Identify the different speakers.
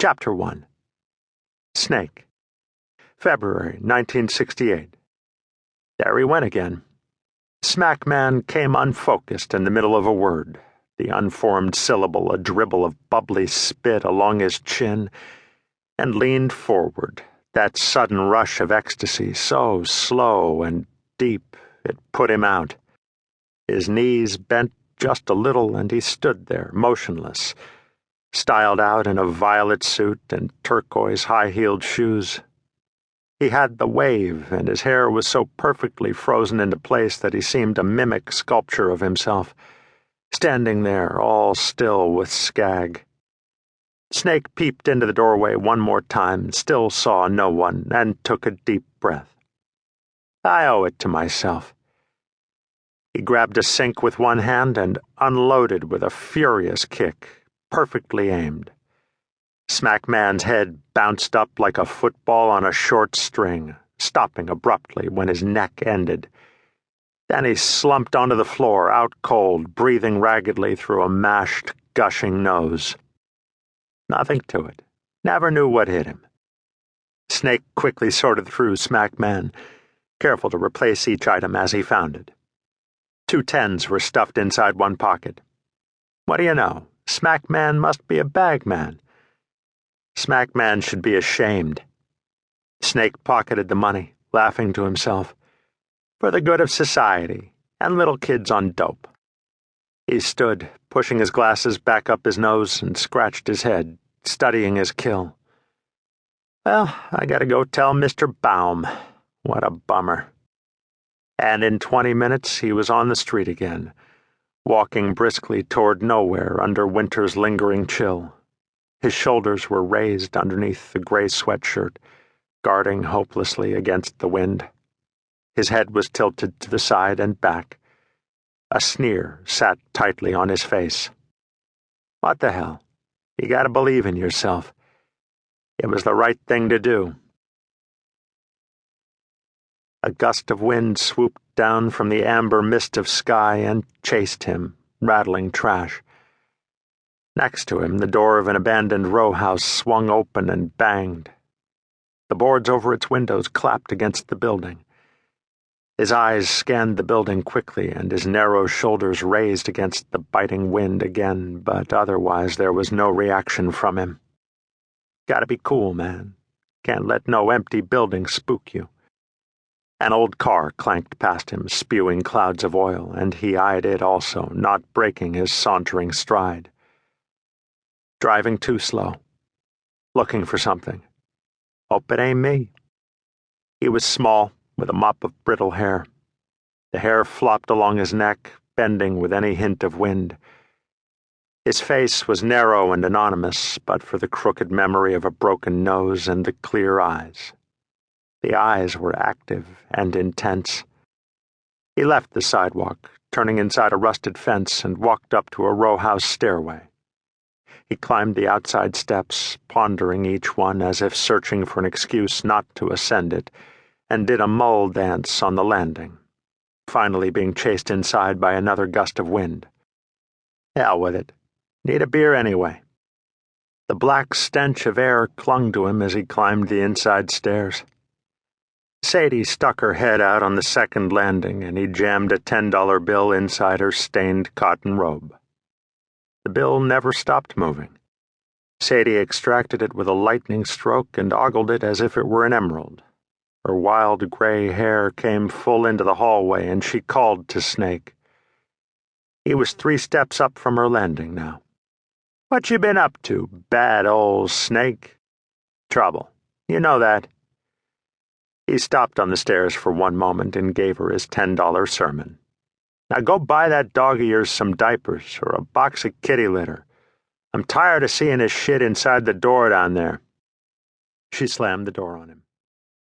Speaker 1: Chapter 1. Snake. February 1968. There he went again. Smackman came unfocused in the middle of a word, the unformed syllable a dribble of bubbly spit along his chin, and leaned forward, that sudden rush of ecstasy, so slow and deep it put him out. His knees bent just a little, and he stood there, motionless, styled out in a violet suit and turquoise high-heeled shoes. He had the wave, and his hair was so perfectly frozen into place that he seemed a mimic sculpture of himself, standing there all still with skag. Snake peeped into the doorway one more time, still saw no one, and took a deep breath. I owe it to myself. He grabbed a sink with one hand and unloaded with a furious kick, perfectly aimed. Smackman's head bounced up like a football on a short string, stopping abruptly when his neck ended. Then he slumped onto the floor, out cold, breathing raggedly through a mashed, gushing nose. Nothing to it. Never knew what hit him. Snake quickly sorted through Smackman, careful to replace each item as he found it. 2 tens were stuffed inside one pocket. What do you know? Smackman must be a bagman. Smackman should be ashamed. Snake pocketed the money, laughing to himself. For the good of society, and little kids on dope. He stood, pushing his glasses back up his nose, and scratched his head, studying his kill. Well, I gotta go tell Mr. Baum. What a bummer. And in 20 minutes he was on the street again, walking briskly toward nowhere under winter's lingering chill. His shoulders were raised underneath the gray sweatshirt, guarding hopelessly against the wind. His head was tilted to the side and back. A sneer sat tightly on his face. What the hell? You gotta believe in yourself. It was the right thing to do. A gust of wind swooped down from the amber mist of sky and chased him, rattling trash. Next to him, the door of an abandoned row house swung open and banged. The boards over its windows clapped against the building. His eyes scanned the building quickly, and his narrow shoulders raised against the biting wind again, but otherwise there was no reaction from him. Gotta be cool, man. Can't let no empty building spook you. An old car clanked past him, spewing clouds of oil, and he eyed it also, not breaking his sauntering stride. Driving too slow. Looking for something. Hope it ain't me. He was small, with a mop of brittle hair. The hair flopped along his neck, bending with any hint of wind. His face was narrow and anonymous, but for the crooked memory of a broken nose and the clear eyes. The eyes were active and intense. He left the sidewalk, turning inside a rusted fence, and walked up to a row house stairway. He climbed the outside steps, pondering each one as if searching for an excuse not to ascend it, and did a mull dance on the landing, finally being chased inside by another gust of wind. Hell with it. Need a beer anyway. The black stench of air clung to him as he climbed the inside stairs. Sadie stuck her head out on the second landing, and he jammed a $10 bill inside her stained cotton robe. The bill never stopped moving. Sadie extracted it with a lightning stroke and ogled it as if it were an emerald. Her wild gray hair came full into the hallway, and she called to Snake. He was 3 steps up from her landing now. What you been up to, bad old Snake? Trouble. You know that. He stopped on the stairs for one moment and gave her his $10 sermon. Now go buy that dog of yours some diapers or a box of kitty litter. I'm tired of seeing his shit inside the door down there. She slammed the door on him.